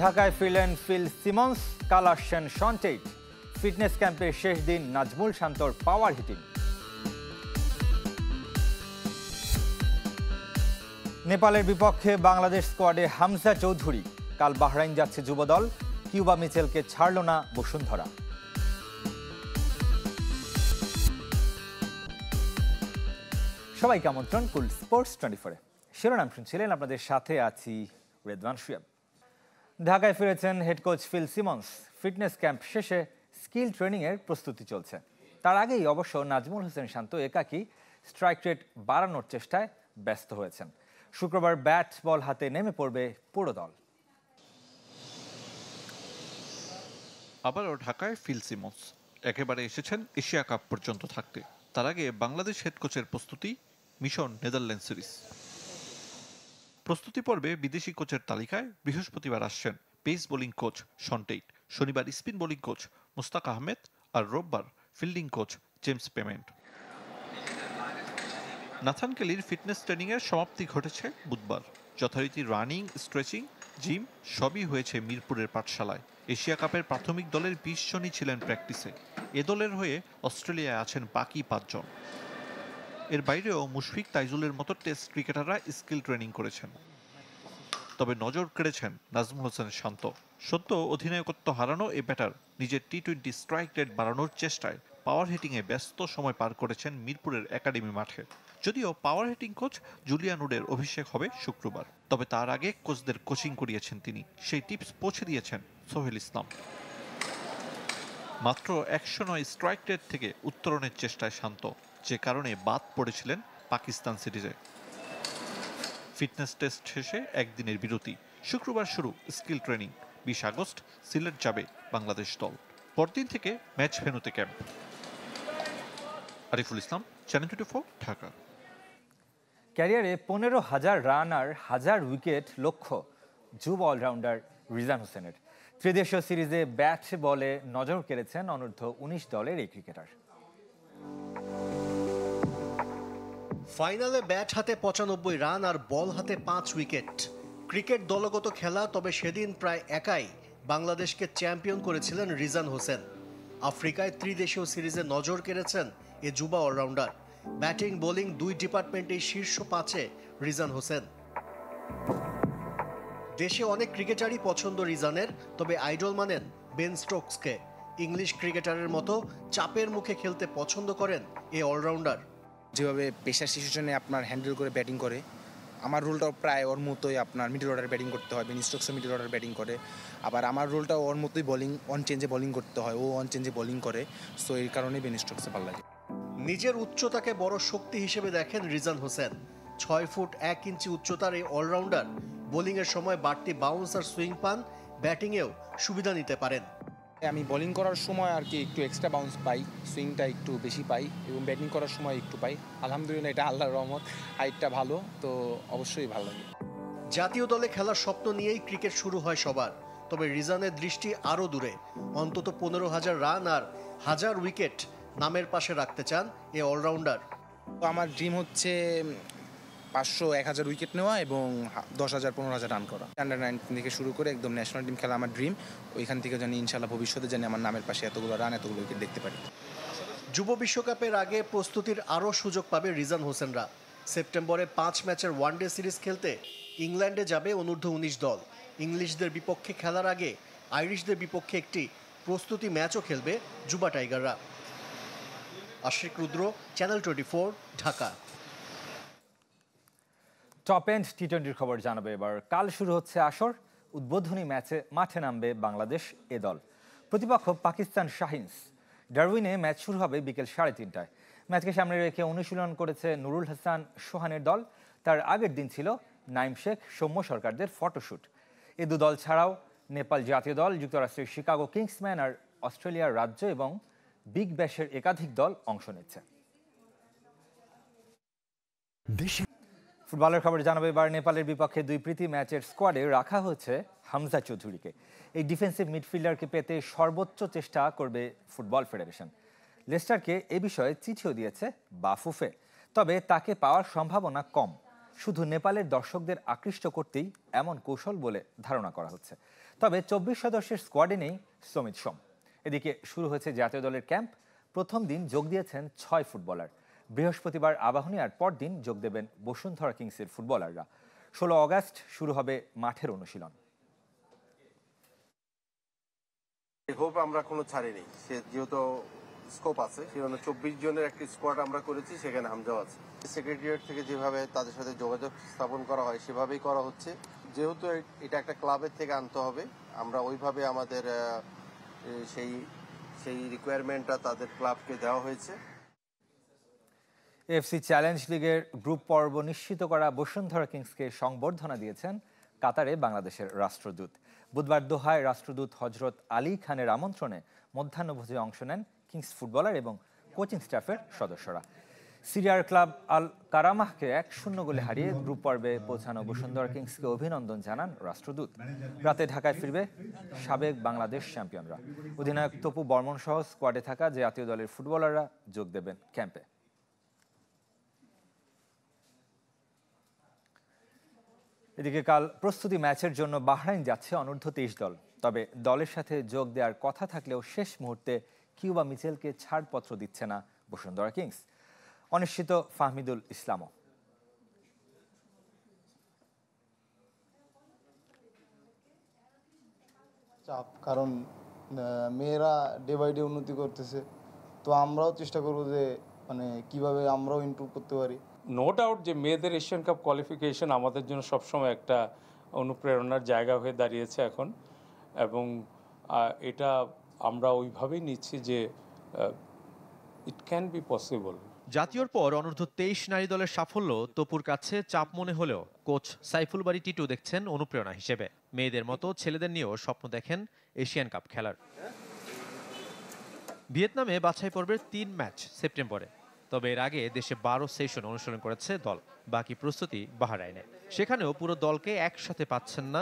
ঢাকায় ফিরলেন Phil Simmons, কাল আসছেন শন টেইট। ফিটনেস ক্যাম্পের শেষ দিন নাজমুল শান্তর পাওয়ার হিটিং। নেপালের বিপক্ষে বাংলাদেশ স্কোয়াডে হামজা চৌধুরী। কাল বাহরাইন যাচ্ছে যুবদল, কিউবা মিচেলকে ছাড়ল না বসুন্ধরা। সবাইকে আমন্ত্রণ কুল স্পোর্টস 24-এ। শিরোনাম শুনছিলেন, আপনাদের সাথে আছি রেদওয়ান শুয়েব। ঢাকায় ফিরেছেন head coach Phil Simmons. Fitness camp শেষে স্কিল ট্রেনিংয়ের প্রস্তুতি চলছে। তার আগেই অবশ্য নাজমুল হোসেন শান্ত একাকী স্ট্রাইক রেট বাড়ানোর চেষ্টায় ব্যস্ত হয়েছেন। শুক্রবার ব্যাট বল হাতে নেমে পড়বে পুরো দল। আবারও ঢাকায় ফিল সিমন্স একেবারে এসেছেন এশিয়া কাপ পর্যন্ত থাকতে। তার আগে বাংলাদেশ হেড কোচের প্রস্তুতি, মিশন নেদারল্যান্ড সিরিজ। প্রস্তুতি পর্বে বিদেশি কোচের তালিকায় বৃহস্পতিবার আসছেন pace bowling coach Shaun Tait, শনিবার spin bowling coach Mushtaq Ahmed আর রোববার fielding coach James Pamment. Nathan কেলির ফিটনেস ট্রেনিংয়ের সমাপ্তি ঘটেছে বুধবার। যথারীতি রানিং, স্ট্রেচিং, জিম সবই হয়েছে মিরপুরের পাঠশালায়। এশিয়া কাপের প্রাথমিক দলের 20 জনই ছিলেন প্র্যাকটিসে। এ দলের হয়ে অস্ট্রেলিয়ায় আছেন বাকি 5 জন। এর বাইরেও মুশফিক, তাইজুলের মতো টেস্ট ক্রিকেটাররা স্কিল ট্রেনিং করেছেন। তবে নজর কেড়েছেন নাজমুল হোসেন শান্ত। সদ্য অধিনায়কত্ব হারানো এ ব্যাটার নিজের টি-20 স্ট্রাইক রেট বাড়ানোর চেষ্টায় পাওয়ার হিটিংয়ে ব্যস্ত সময় পার করেছেন মিরপুরের একাডেমি মাঠে। যদিও পাওয়ার হিটিং কোচ জুলিয়ান উডের অভিষেক হবে শুক্রবার, তবে তার আগে কোচদের কোচিং করিয়েছেন তিনি। সেই টিপস পৌঁছে দিয়েছেন সোহেল ইসলাম। মাত্র 109 স্ট্রাইক রেট থেকে উত্তরণের চেষ্টায় শান্ত, যে কারণে বাদ পড়েছিলেন পাকিস্তান সিরিজে। ফিটনেস টেস্ট শেষে একদিনের বিরতি। শুক্রবার শুরু স্কিল ট্রেনিং। 20 আগস্ট সিলেট যাবে বাংলাদেশ দল। পরদিন থেকে ম্যাচ ভেন্যুতে ক্যাম্প। আরিফুল ইসলাম, চ্যানেল 24, ঢাকা। ক্যারিয়ারে 15,000 রান আর 1000 উইকেট লক্ষ্য যুব অলরাউন্ডার রিজান হোসেনের। ত্রিদেশীয় সিরিজে ব্যাট বলে নজর কেড়েছেন অনূর্ধ্ব 19 দলের এই ক্রিকেটার। ফাইনালে ব্যাট হাতে 95 রান আর বল হাতে 5 উইকেট। ক্রিকেট দলগত খেলা, তবে সেদিন প্রায় একাই বাংলাদেশকে চ্যাম্পিয়ন করেছিলেন রিজান হোসেন। আফ্রিকায় ত্রিদেশীয় সিরিজে নজর কেড়েছেন এ যুবা অলরাউন্ডার। ব্যাটিং বোলিং 2 ডিপার্টমেন্টেই শীর্ষ 5-এ রিজান হোসেন। দেশে অনেক ক্রিকেটারই পছন্দ রিজানের, তবে আইডল মানেন বেন স্টোকসকে। ইংলিশ ক্রিকেটারের মতো চাপের মুখে খেলতে পছন্দ করেন এ অলরাউন্ডার। যেভাবে পেশার সিচুয়েশনে আপনার হ্যান্ডেল করে ব্যাটিং করে, আমার রোলটাও প্রায় ওর মতোই। আপনার মিডল অর্ডার ব্যাটিং করতে হয়, বেন স্টোকসও মিডল অর্ডার ব্যাটিং করে। আবার আমার রোলটাও ওর মতোই, বোলিং অন চেঞ্জে বোলিং করতে হয়, ও অন চেঞ্জে বোলিং করে। সো এই কারণেই বেন স্টোকসে ভালো লাগে। নিজের উচ্চতাকে বড় শক্তি হিসেবে দেখেন রিজান হোসেন। 6 ফুট 1 ইঞ্চি উচ্চতার এই অলরাউন্ডার বোলিংয়ের সময় বাড়তি বাউন্স আর সুইং পান, ব্যাটিংয়েও সুবিধা নিতে পারেন। আমি বোলিং করার সময় আর কি একটু এক্সট্রা বাউন্স পাই, সুইংটা একটু বেশি পাই, এবং ব্যাটিং করার সময় একটু পাই। আলহামদুলিল্লাহ, এটা আল্লাহর রহমত। হাইটটা ভালো, তো অবশ্যই ভালো লাগে। জাতীয় দলে খেলার স্বপ্ন নিয়েই ক্রিকেট শুরু হয় সবার, তবে রিজানের দৃষ্টি আরও দূরে। অন্তত 15,000 রান আর 1000 উইকেট নামের পাশে রাখতে চান এ অলরাউন্ডার। তো আমার ড্রিম হচ্ছে 500-1000 উইকেট নেওয়া এবং 10,000-15,000 রান করা। আন্ডার-19 থেকে শুরু করে একদম ন্যাশনাল টিম খেলা আমার ড্রিম। ওইখান থেকে জানি ইনশাল্লাহ ভবিষ্যতে জানি আমার নামের পাশে এতগুলো রান, এতগুলো উইকেট দেখতে পারি। যুব বিশ্বকাপের আগে প্রস্তুতির আরও সুযোগ পাবে রিজান হোসেনরা। সেপ্টেম্বরে 5 ম্যাচের ওয়ানডে সিরিজ খেলতে ইংল্যান্ডে যাবে অনূর্ধ্ব 19 দল। ইংলিশদের বিপক্ষে খেলার আগে আইরিশদের বিপক্ষে একটি প্রস্তুতি ম্যাচও খেলবে যুবা টাইগাররা। আশিক রুদ্র, চ্যানেল 24, ঢাকা। টপ এন্ড টি-20 খবর জানাবে এবার। কাল শুরু হচ্ছে আসর। উদ্বোধনী ম্যাচে মাঠে নামবে বাংলাদেশ এ দল। প্রতিপক্ষ পাকিস্তান শাহিনস। ডারউইনে ম্যাচ শুরু হবে বিকেল 3:30টায়। ম্যাচকে সামনে রেখে অনুশীলন করেছে নুরুল হাসান সোহানের দল। তার আগের দিন ছিল নাইম শেখ, সৌম্য সরকারদের ফটোশুট। এ দু দল ছাড়াও নেপাল জাতীয় দল, যুক্তরাষ্ট্রের শিকাগো কিংসম্যান আর অস্ট্রেলিয়ার রাজ্য এবং বিগ ব্যাশের একাধিক দল অংশ নিচ্ছে। ফুটবলের খবর জানাবে এবার। নেপালের বিপক্ষে 2 প্রীতি ম্যাচের স্কোয়াডে রাখা হয়েছে হামজা চৌধুরীকে। এই ডিফেন্সিভ মিডফিল্ডারকে পেতে সর্বোচ্চ চেষ্টা করবে ফুটবল ফেডারেশন। লেস্টারকে এ বিষয়ে চিঠিও দিয়েছে বাফুফে, তবে তাকে পাওয়ার সম্ভাবনা কম। শুধু নেপালের দর্শকদের আকৃষ্ট করতেই এমন কৌশল বলে ধারণা করা হচ্ছে। তবে 24 সদস্যের স্কোয়াডে নেই সমিত সোম। এদিকে শুরু হয়েছে জাতীয় দলের ক্যাম্প। প্রথম দিন যোগ দিয়েছেন 6 ফুটবলার। বৃহস্পতিবার আবাহনীর পরদিন যোগ দেবেন বসুন্ধরা কিংসের ফুটবলাররা। 16 অগাস্ট শুরু হবে মাঠের অনুশীলন। হোপ আমরা কোনো ছাড়িনি, সে যেহেতু স্কোপ আছে সেখানে 24 জনের একটি স্কোয়াড আমরা করেছি, সেখানে হামজাও আছে। সেক্রেটারিয়েট থেকে যেভাবে তাদের সাথে যোগাযোগ স্থাপন করা হয় সেভাবেই করা হচ্ছে। যেহেতু এটা একটা ক্লাবের থেকে আনতে হবে, আমরা ওইভাবে আমাদের সেই রিকোয়ারমেন্টটা তাদের ক্লাবকে দেওয়া হয়েছে। এফসি চ্যালেঞ্জ লিগের গ্রুপ পর্ব নিশ্চিত করা বসুন্ধরা কিংসকে সংবর্ধনা দিয়েছেন কাতারে বাংলাদেশের রাষ্ট্রদূত। বুধবার দোহায় রাষ্ট্রদূত হজরত আলী খানের আমন্ত্রণে মধ্যাহ্নভোজে অংশ নেন কিংস ফুটবলার এবং কোচিং স্টাফের সদস্যরা। সিরিয়ার ক্লাব আল কারামাহকে 1-0 গোলে হারিয়ে গ্রুপ পর্বে পৌঁছানো বসুন্ধরা কিংসকে অভিনন্দন জানান রাষ্ট্রদূত। রাতে ঢাকায় ফিরবে সাবেক বাংলাদেশ চ্যাম্পিয়নরা। অধিনায়ক তপু বর্মন সহ স্কোয়াডে থাকা জাতীয় দলের ফুটবলাররা যোগ দেবেন ক্যাম্পে। এদিকে কাল প্রস্তুতি ম্যাচের জন্য বাহরাইন যাচ্ছে অনূর্ধ্ব-23 দল। তবে দলের সাথে যোগ দেওয়ার কথা থাকলেও শেষ মুহূর্তে কিউবা মিচেলকে ছাড়পত্র দিচ্ছে না বসুন্ধরা কিংস। অনিশ্চিত ফাহমিদুল ইসলামও। চাপ, কারণ মেয়েরা ডে বাই ডে উন্নতি করতেছে, তো আমরাও চেষ্টা করবো যে কিভাবে আমরাও ইমপ্রুভ করতে পারি। নো ডাউট যে মেয়েদের এশিয়ান কাপ কোয়ালিফিকেশন আমাদের জন্য সবসময় একটা অনুপ্রেরণার জায়গা হয়ে দাঁড়িয়েছে এখন, এবং এটা আমরা ওইভাবেই নিচ্ছি যে ইট ক্যান বি পসিবল। জাতীয়র পর অনূর্ধ্ব-23 নারী দলের সাফল্য তপুর কাছে চাপ মনে হলেও কোচ সাইফুল বারী টিটু দেখছেন অনুপ্রেরণা হিসেবে। মেয়েদের মতো ছেলেদের নিয়েও স্বপ্ন দেখেন এশিয়ান কাপ খেলার। ভিয়েতনামে বাছাই পর্বের 3 ম্যাচ সেপ্টেম্বরে। তবে এর আগে দেশে 12 সেশন অনুশীলন করেছে দল। বাকি প্রস্তুতি বাহরাইনে। সেখানেও পুরো দলকে একসাথে পাচ্ছেন না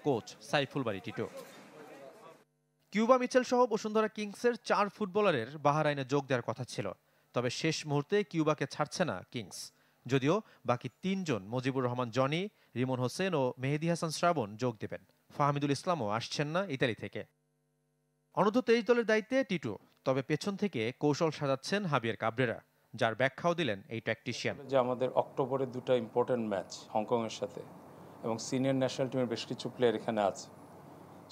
কোচ সাইফুল বারী টিটু। কিউবা মিচেল সহ বসুন্ধরা কিংসের 4 ফুটবলারের বাহরাইনে যোগ দেওয়ার কথা ছিল। তবে শেষ মুহূর্তে কিউবাকে ছাড়ছে না কিংস। যদিও বাকি 3 জন মুজিবুর রহমান জনি, রিমন হোসেন ও মেহেদী হাসান শ্রাবণ যোগ দেবেন। ফাহমিদুল ইসলামও আসছেন না ইতালি থেকে। অনূর্ধ্ব-23 দলের দায়িত্বে টিটু, তবে পেছন থেকে কৌশল সাজাচ্ছেন হাবিয়ার কাবরেরা, যার ব্যাখ্যাও দিলেন এই ট্যাকটিশিয়ান। যে আমাদের অক্টোবরে 2টা ইম্পর্টেন্ট ম্যাচ হংকংয়ের সাথে, এবং সিনিয়র ন্যাশনাল টিমের বেশ কিছু প্লেয়ার এখানে আছে।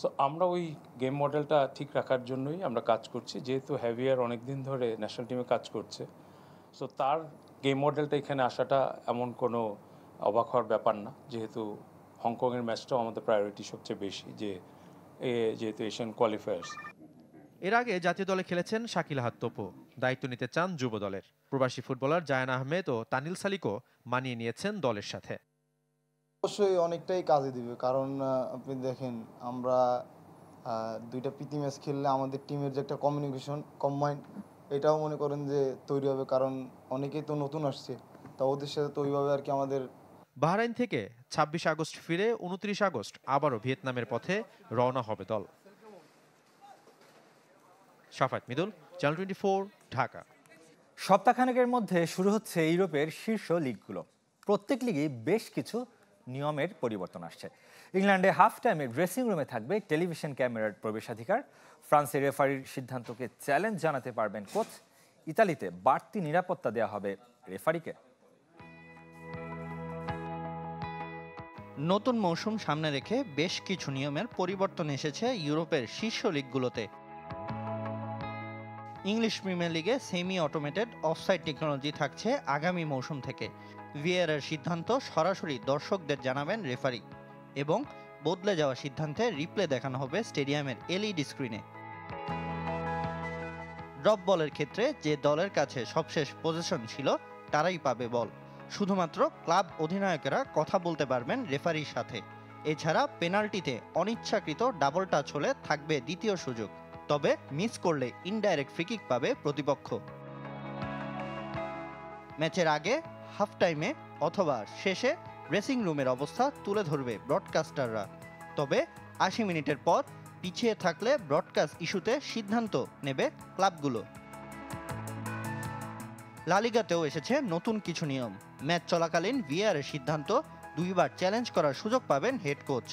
সো আমরা ওই গেম মডেলটা ঠিক রাখার জন্যই আমরা কাজ করছি। যেহেতু হ্যাভিয়ার অনেকদিন ধরে ন্যাশনাল টিমে কাজ করছে, সো তার গেম মডেলটা এখানে আসাটা এমন কোনো অবাক হওয়ার ব্যাপার না। যেহেতু হংকংয়ের ম্যাচটাও আমাদের প্রায়োরিটি সবচেয়ে বেশি, যেহেতু এশিয়ান কোয়ালিফায়ার্স। এর আগে জাতীয় দলে খেলেছেন শাকিল আহাদ তপু। দায়িত্ব নিতে চান যুব দলের। প্রবাসী ফুটবলার জায়ান আহমেদ ও তানিল সালিকও মানিয়ে নিয়েছেন দলের সাথে। অবশ্যই অনেকটাই কাজে দিবে, কারণ আপনি দেখেন আমরা 2টা প্রীতি ম্যাচ খেললে আমাদের টিমের যে একটা কমিউনিকেশন কম্বাইন্ড, এটাও মনে করেন যে তৈরি হবে, কারণ অনেকেই তো নতুন আসছে, তা ওদের সাথে তো ওইভাবে আর কি আমাদের। বাহরাইন থেকে 26 আগস্ট ফিরে 29 আগস্ট আবারও ভিয়েতনামের পথে রওনা হবে দল। শাফাত মিদুল, চ্যানেল 24, ঢাকা। সপ্তাহখানেকের মধ্যে শুরু হচ্ছে ইউরোপের শীর্ষ লিগগুলো। প্রত্যেক লিগেই বেশ কিছু নিয়মের পরিবর্তন আসছে। ইংল্যান্ডে হাফ টাইমে ড্রেসিং রুমে থাকবে টেলিভিশন ক্যামেরার প্রবেশাধিকার। ফ্রান্সে রেফারির সিদ্ধান্তকে চ্যালেঞ্জ জানাতে পারবেন কোচ। ইতালিতে বাড়তি নিরাপত্তা দেওয়া হবে রেফারিকে। নতুন মৌসুম সামনে রেখে বেশ কিছু নিয়মের পরিবর্তন এসেছে ইউরোপের শীর্ষ লিগগুলোতে। ইংলিশ প্রিমিয়ার লিগে সেমি অটোমেটেড অফসাইড টেকনোলজি থাকছে আগামী মৌসুম থেকে। ভিএআরের সিদ্ধান্ত সরাসরি দর্শকদের জানাবেন রেফারি, এবং বদলে যাওয়া সিদ্ধান্তে রিপ্লে দেখানো হবে স্টেডিয়ামের এলইডি স্ক্রিনে। ড্রপ বলের ক্ষেত্রে যে দলের কাছে সবশেষ পজিশন ছিল তারাই পাবে বল। শুধুমাত্র ক্লাব অধিনায়কেরা কথা বলতে পারবেন রেফারির সাথে। এছাড়া পেনাল্টিতে অনিচ্ছাকৃত ডাবল টাচ হলে থাকবে দ্বিতীয় সুযোগ, তবে মিস করলে ইনডাইরেক্ট ফ্রিকিক পাবে প্রতিপক্ষ। ম্যাচের আগে, হাফ টাইমে অথবা শেষে ড্রেসিং রুমের অবস্থা তুলে ধরবে ব্রডকাস্টাররা। তবে 80 মিনিটের পর পিছিয়ে থাকলে ব্রডকাস্ট ইস্যুতে সিদ্ধান্ত নেবে ক্লাবগুলো। লা লিগাতেও এসেছে নতুন কিছু নিয়ম। ম্যাচ চলাকালীন ভিএআরের সিদ্ধান্ত 2বার চ্যালেঞ্জ করার সুযোগ পাবেন হেড কোচ।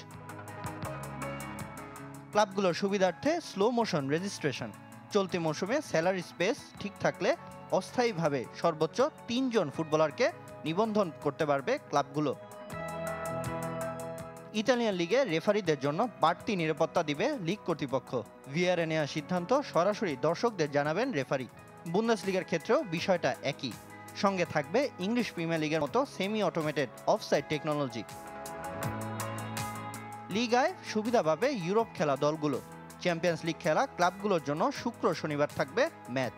ক্লাবগুলোর সুবিধার্থে স্লো মোশন রেজিস্ট্রেশন। চলতি মৌসুমে স্যালারি স্পেস ঠিক থাকলে অস্থায়ীভাবে সর্বোচ্চ 3 জন ফুটবলারকে নিবন্ধন করতে পারবে ক্লাবগুলো। ইতালিয়ান লিগে রেফারিদের জন্য বাড়তি নিরাপত্তা দিবে লিগ কর্তৃপক্ষ। ভিআরে নেওয়ার সিদ্ধান্ত সরাসরি দর্শকদের জানাবেন রেফারি। বুন্দেসলিগার ক্ষেত্রেও বিষয়টা একই। সঙ্গে থাকবে ইংলিশ প্রিমিয়ার লিগের মতো সেমি অটোমেটেড অফসাইড টেকনোলজি। লিগায় সুবিধা পাবে ইউরোপ খেলা দলগুলো। চ্যাম্পিয়ন্স লিগ খেলা ক্লাবগুলোর জন্য শুক্র শনিবার থাকবে ম্যাচ।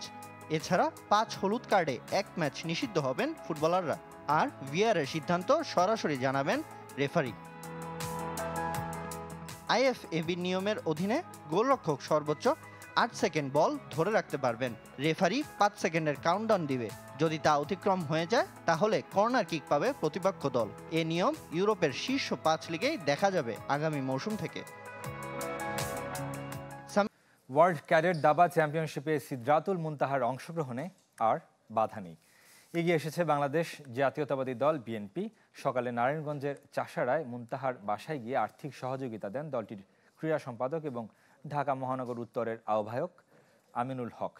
এছাড়া 5 হলুদ কার্ডে 1 ম্যাচ নিষিদ্ধ হবেন ফুটবলাররা। আর ভিআরের সিদ্ধান্ত সরাসরি জানাবেন রেফারি। আইএফএবি নিয়মের অধীনে গোলরক্ষক সর্বোচ্চ 8 সেকেন্ড বল ধরে রাখতে পারবেন। রেফারি 5 সেকেন্ডের কাউন্টডাউন দিবে। যদি তা অতিক্রম হয়ে যায় তাহলে কর্নার কিক পাবে প্রতিপক্ষ দল। এ নিয়ম ইউরোপের শীর্ষ 5 লিগেই দেখা যাবে আগামী মৌসুম থেকে। ওয়ার্ল্ড ক্যাডেট দাবা চ্যাম্পিয়নশিপে সিদরাতুল মুনতাহার অংশগ্রহণে আর বাধা নেই। এগিয়ে এসেছে বাংলাদেশ জাতীয়তাবাদী দল বিএনপি। সকালে নারায়ণগঞ্জের চাষাড়ায় মুনতাহার বাসায় গিয়ে আর্থিক সহযোগিতা দেন দলটির ক্রীড়া সম্পাদক এবং ঢাকা মহানগর উত্তরের আহ্বায়ক আমিনুল হক।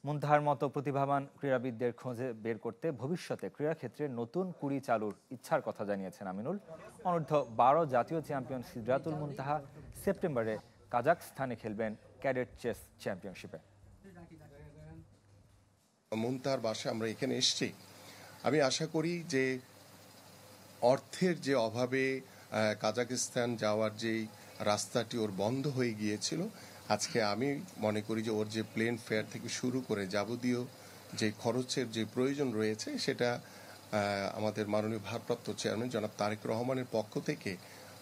মুনতাহার মতো প্রতিভাবান ক্রীড়াবিদদের খোঁজে বের করতে ভবিষ্যতে ক্রীড়াক্ষেত্রে নতুন কুড়ি চালুর ইচ্ছার কথা জানিয়েছেন আমিনুল। অনূর্ধ্ব 12 জাতীয় চ্যাম্পিয়ন সিদরাতুল মুনতাহা সেপ্টেম্বরে কাজাখস্তানে খেলবেন ক্যাডেট চেস চ্যাম্পিয়নশিপে। মুনতাহার বাসায় আমরা এখানে এসেছি। আমি আশা করি যে অর্থের যে অভাবে কাজাখস্তান যাওয়ার যেই রাস্তাটি ওর বন্ধ হয়ে গিয়েছিল, আজকে আমি মনে করি যে ওর যে প্লেন ফেয়ার থেকে শুরু করে যাবতীয় যে খরচের যে প্রয়োজন রয়েছে সেটা আমাদের মাননীয় ভারপ্রাপ্ত চেয়ারম্যান জনাব তারেক রহমানের পক্ষ থেকে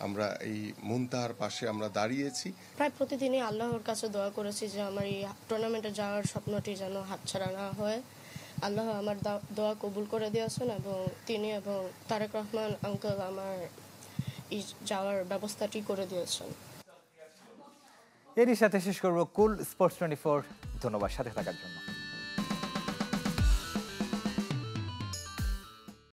আমরা এই মুনতাহার পাশে আমরা দাঁড়িয়েছি। প্রায় প্রতিদিনই আল্লাহর কাছে দোয়া করেছি যে আমার এই টুর্নামেন্টে যাওয়ার স্বপ্নটি যেন হাতছাড়া না হয়। আল্লাহ আমার দোয়া কবুল করে দিয়েছেন এবং তিনি এবং তারেক রহমান আঙ্কেল আমার এই যাওয়ার ব্যবস্থাটি করে দিয়েছেন। এরই সাথে শেষ করব কুল স্পোর্টস 24। ধন্যবাদ সাথে থাকার জন্য।